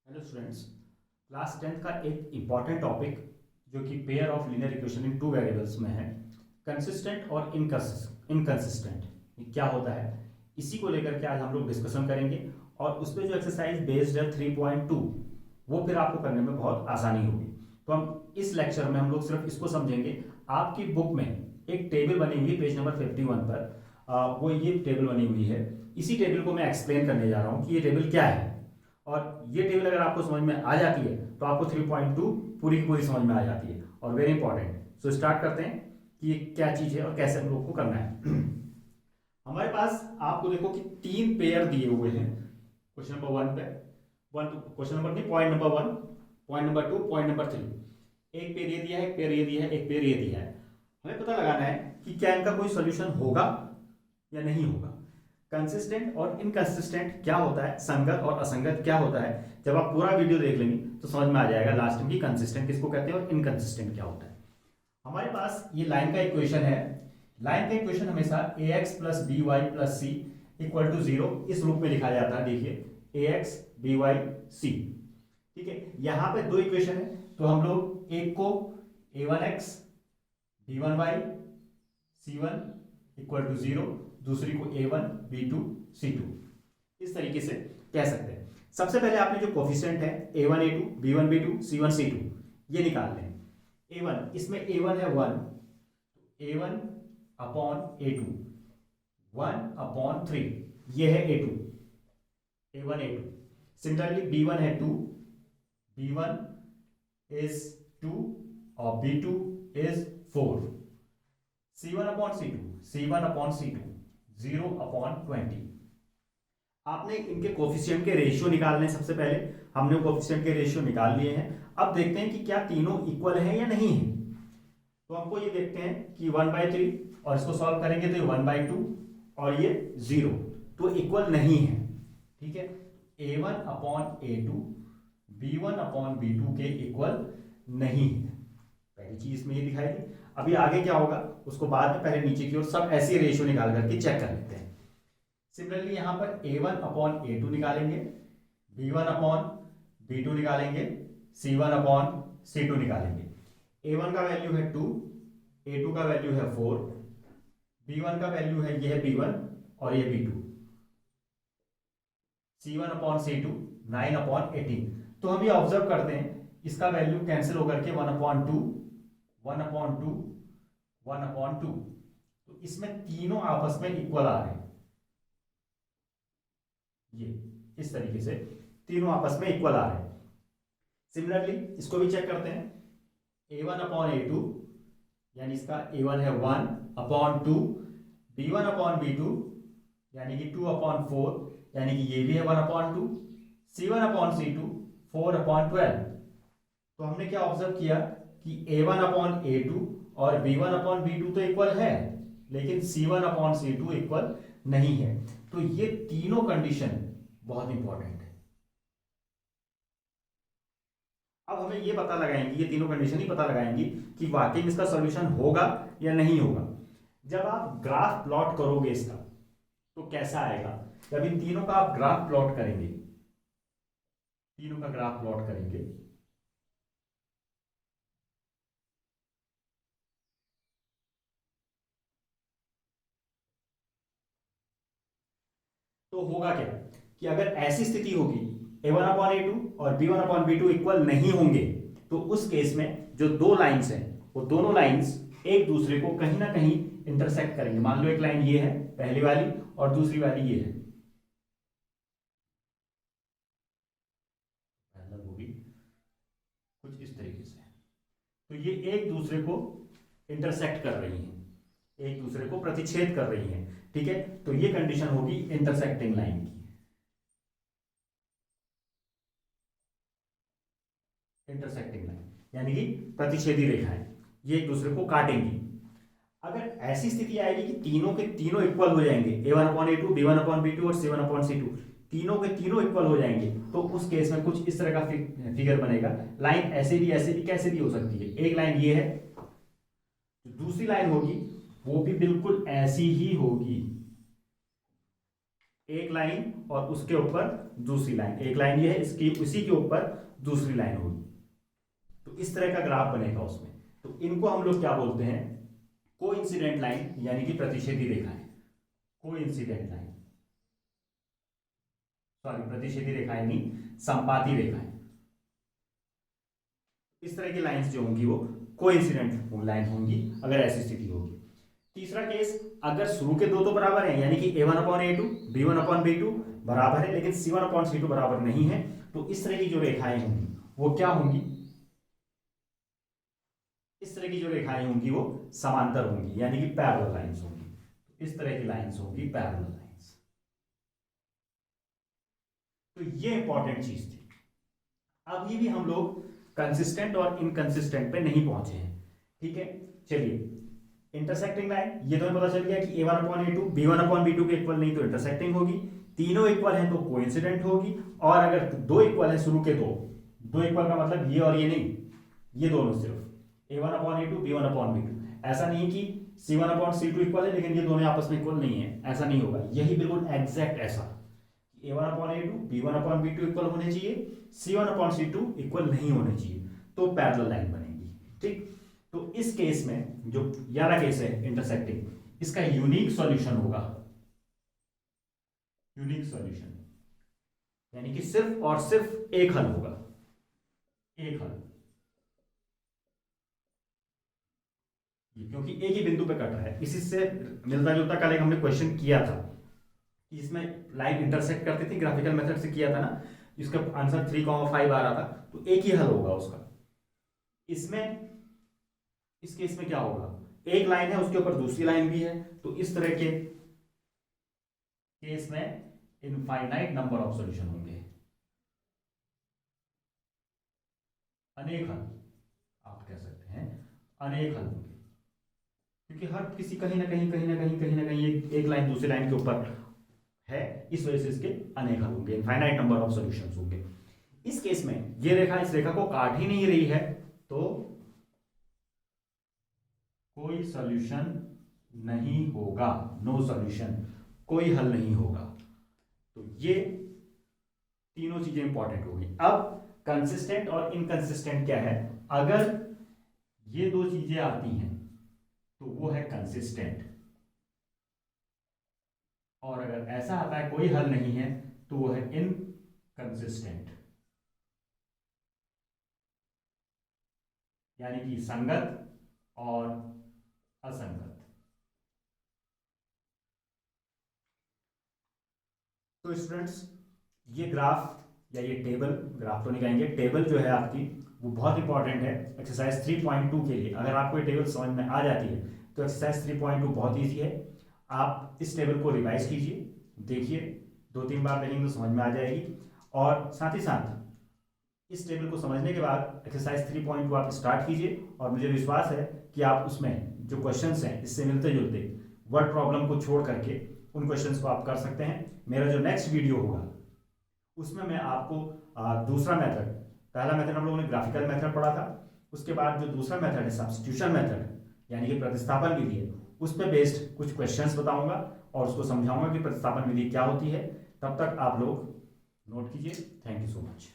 Hello students. Class 10th का एक important topic जो कि pair of linear equation in two variables में है, कंसिस्टेंट और इनकंसिस्टेंट, ये क्या होता है, इसी को लेकर के आज हम लोग डिस्कशन करेंगे। और उस पर जो एक्सरसाइज बेस्ड है 3.2, वो फिर आपको करने में बहुत आसानी होगी। तो हम इस लेक्चर में हम लोग सिर्फ इसको समझेंगे। आपकी बुक में एक टेबल बनी हुई है पेज नंबर 51 पर, वो ये टेबल बनी हुई है। इसी टेबल को मैं एक्सप्लेन करने जा रहा हूँ कि ये टेबल क्या है। और ये टेबल अगर आपको समझ में आ जाती है तो आपको 3.2 पूरी की पूरी समझ में आ जाती है और वेरी इंपॉर्टेंट। सो स्टार्ट करते हैं कि ये क्या चीज़ है और कैसे हम लोग को करना है। हमारे पास आपको देखो कि तीन पेयर दिए हुए हैं क्वेश्चन नंबर वन पे। क्वेश्चन नंबर नहीं, point number one, point number two, point number three. एक पेयर ये दिया है, एक पेयर ये दिया है, एक पेयर ये दिया है। हमें पता लगाना है कि क्या इनका कोई सोल्यूशन होगा या नहीं होगा। कंसिस्टेंट और इनकंसिस्टेंट क्या होता है, संगत और असंगत क्या होता है, जब आप पूरा वीडियो देख लेंगे तो समझ में आ जाएगा लास्ट में कि कंसिस्टेंट किसको कहते हैं और इनकंसिस्टेंट क्या होता है। हमारे पास ये लाइन का इक्वेशन है। लाइन का इक्वेशन हमेशा a x plus b y plus c equal to zero इस रूप में लिखा जाता है। देखिए a x b y c, ठीक है। यहां पे दो इक्वेशन है तो हम लोग एक को a one x b one y c one equal to zero, दूसरी को a one b two c two, इस तरीके से कह सकते हैं। सबसे पहले आपने जो कोफिशिएंट है a one a two b one b two c one c two, ये निकाल लें। ए वन, इसमें ए वन है one, a one upon a two, one upon three, ये है a two, a one a two. Similarly b one है two, b one is two और b two is four. C one upon c two, c one upon c two, zero upon 20। आपने इनके coefficient के ratio निकालने हैं। सबसे पहले हमने कोफिशिएंट के रेशियो निकाल लिए हैं। अब देखते हैं कि क्या तीनों इक्वल हैं या नहीं है। तो हमको ये देखते हैं कि 1/3 और इसको सॉल्व करेंगे तो ये 1/2 और ये 0, तो इक्वल नहीं है, ठीक है। a1 upon a2 b1 upon b2 के इक्वल नहीं है। पहली चीज इसमें ये दिखाई दी। अभी आगे क्या होगा उसको बाद में, पहले नीचे की ओर सब ऐसे रेशियो निकाल करके चेक कर लेते हैं। सिमिलरली यहां पर a1 अपॉन a2 निकालेंगे, b1 अपॉन b2 निकालेंगे, c1 अपॉन c2 निकालेंगे। a1 का वैल्यू है 2, a2 का वैल्यू है 4, b1 का वैल्यू है, ये है b1 और ये b2, c1 upon c2 9 upon 18। तो हम ये ऑब्जर्व करते हैं इसका वैल्यू कैंसिल होकर के 1 अपॉन 2, 1 अपॉन 2, 1 अपॉन 2, तो इसमें तीनों आपस में इक्वल आ रहे हैं। ये इस तरीके से तीनों आपस में इक्वल आ रहे हैं। सिमिलरली इसको भी चेक करते हैं। a1 अपॉन a2 यानी इसका a1 है 1 अपॉन 2, b1 अपॉन b2 यानी कि 2 अपॉन 4, यानी कि ये भी है 1 upon 2, c1 upon c2 4 upon 12। तो हमने क्या ऑब्जर्व किया कि a1 अपॉन a2 और b1 अपॉन b2 तो इक्वल है, लेकिन c1 अपॉन c2 इक्वल नहीं है। तो ये तीनों कंडीशन बहुत इंपॉर्टेंट है। अब हमें ये पता लगाएंगे, ये तीनों कंडीशन ही पता लगाएंगी कि वाकई में इसका सॉल्यूशन होगा या नहीं होगा। जब आप ग्राफ प्लॉट करोगे इसका तो कैसा आएगा, जब इन तीनों का आप ग्राफ प्लॉट करेंगे, तीनों का ग्राफ प्लॉट करेंगे तो होगा क्या कि अगर ऐसी स्थिति होगी a1 अपॉन a2 और b1 अपॉन b2 इक्वल नहीं होंगे, तो उस केस में जो दो लाइंस हैं वो दोनों लाइंस एक दूसरे को कहीं ना कहीं इंटरसेक्ट करेंगे। मान लो एक लाइन ये है पहली वाली और दूसरी वाली ये है, होगी कुछ इस तरीके से। तो ये एक दूसरे को इंटरसेक्ट कर रही हैं, एक दूसरे को प्रतिच्छेद कर रही हैं, ठीक है। तो ये कंडीशन होगी इंटरसेक्टिंग लाइन की। इंटरसेक्टिंग लाइन यानी कि प्रतिच्छेदी रेखाएं ये एक दूसरे को काटेंगी। अगर ऐसी स्थिति आएगी कि तीनों के तीनों इक्वल हो जाएंगे, a1 upon a2 b1 upon b2 और c1 अपॉन c2, तीनों के तीनों इक्वल हो जाएंगे, तो उस केस में कुछ इस तरह का फिगर बनेगा। लाइन ऐसे भी कैसे भी हो सकती है। एक लाइन ये है, दूसरी लाइन होगी वो भी बिल्कुल ऐसी ही होगी, एक लाइन और उसके ऊपर दूसरी लाइन, एक लाइन ये है, इसकी उसी के ऊपर दूसरी लाइन होगी, तो इस तरह का ग्राफ बनेगा उसमें। तो इनको हम लोग क्या बोलते हैं, कोइंसिडेंट लाइन, यानी कि प्रतिच्छेदी रेखाएं, कोइंसिडेंट लाइन, सॉरी प्रतिच्छेदी रेखाएं नहीं, संपाती रेखाएं। इस तरह की लाइंस जो होंगी वो कोइंसिडेंट लाइन होंगी अगर ऐसी स्थिति होगी। तीसरा केस, अगर शुरू के दो तो बराबर हैं, यानी कि a1/a2 b1/b2 बराबर है, लेकिन c1/c2 बराबर नहीं है, तो इस तरह की जो रेखाएं होंगी वो क्या होंगी, इस तरह की जो रेखाएं होंगी वो समांतर होंगी, यानी कि पैरेलल लाइंस होंगी। इस तरह की लाइंस होंगी पैरेलल लाइंस। तो ये इंपॉर्टेंट चीज थी। अभी भी हम लोग कंसिस्टेंट और इनकंसिस्टेंट पे नहीं पहुंचे हैं, ठीक है। चलिए, इंटरसेक्टिंग लाइन, ये तो पता चल गया कि a1/a2 b1/b2 के इक्वल नहीं तो इंटरसेक्टिंग होगी, तीनों इक्वल हैं तो कोइंसिडेंट होगी, और अगर दो इक्वल हैं शुरू के दो इक्वल का मतलब ये और ये नहीं, ये दोनों सिर्फ a1/a2 b1/b2, ऐसा नहीं कि c1/c2 इक्वल है लेकिन ये दोनों आपस में इक्वल नहीं है, ऐसा नहीं होगा। यही बिल्कुल एग्जैक्ट ऐसा, a1/a2 b1/b2 इक्वल होने चाहिए, c1/c2 इक्वल नहीं होने चाहिए, तो पैरेलल लाइन बनेगी, ठीक। तो इस केस में जो ये वाला केस है इंटरसेक्टिंग, इसका यूनिक सॉल्यूशन होगा, यूनिक सॉल्यूशन, यानी कि सिर्फ और सिर्फ एक हल होगा, एक हल, क्योंकि एक ही बिंदु पे कट रहा है। इसी से मिलता जुलता कल एक हमने क्वेश्चन किया था कि इसमें लाइन इंटरसेक्ट करती थी, ग्राफिकल मेथड से किया था ना, इसका आंसर 3,5 आ रहा था, तो एक ही हल होगा उसका। इसमें इस केस में क्या होगा, एक लाइन है उसके ऊपर दूसरी लाइन भी है, तो इस तरह के केस में इनफाइनाइट नंबर ऑफ सॉल्यूशन होंगे, अनेक हल आप कह सकते हैं, अनेक हल होंगे, क्योंकि हर किसी कहीं ना कहीं एक लाइन दूसरी लाइन के ऊपर है, इस वजह से इसके अनेक हल होंगे, इनफाइनाइट नंबर ऑफ सॉल्यूशंस होंगे। इस केस में ये रेखा इस रेखा को काट ही नहीं रही है, तो कोई सॉल्यूशन नहीं होगा, नो सॉल्यूशन, कोई हल नहीं होगा। तो ये तीनों चीजें इंपॉर्टेंट होगी। अब कंसिस्टेंट और इनकंसिस्टेंट क्या है, अगर ये दो चीजें आती हैं तो वो है कंसिस्टेंट, और अगर ऐसा आता है कोई हल नहीं है तो वो है इनकंसिस्टेंट, यानी कि संगत और असंगत। तो स्टूडेंट्स, ये ग्राफ या ये टेबल, ग्राफ तो नहीं कहेंगे, टेबल जो है आपकी वो बहुत इंपॉर्टेंट है एक्सरसाइज 3.2 के लिए। अगर आपको ये टेबल समझ में आ जाती है तो एक्सरसाइज 3.2 बहुत ईजी है। आप इस टेबल को रिवाइज कीजिए, देखिए, 2-3 बार देखेंगे तो समझ में आ जाएगी, और साथ ही साथ इस टेबल को समझने के बाद एक्सरसाइज 3.2 आप स्टार्ट कीजिए, और मुझे विश्वास है कि आप उसमें जो क्वेश्चंस हैं इससे मिलते जुलते वर्ड प्रॉब्लम को छोड़ करके उन क्वेश्चंस को आप कर सकते हैं। मेरा जो नेक्स्ट वीडियो होगा उसमें मैं आपको दूसरा मेथड, पहला मेथड हम लोगों ने ग्राफिकल मेथड पढ़ा था, उसके बाद जो दूसरा मेथड है सब्स्टिट्यूशन मेथड यानी कि प्रतिस्थापन विधि है, उस पर बेस्ड कुछ क्वेश्चंस बताऊंगा और उसको समझाऊंगा कि प्रतिस्थापन विधि क्या होती है। तब तक आप लोग नोट कीजिए। Thank you so much.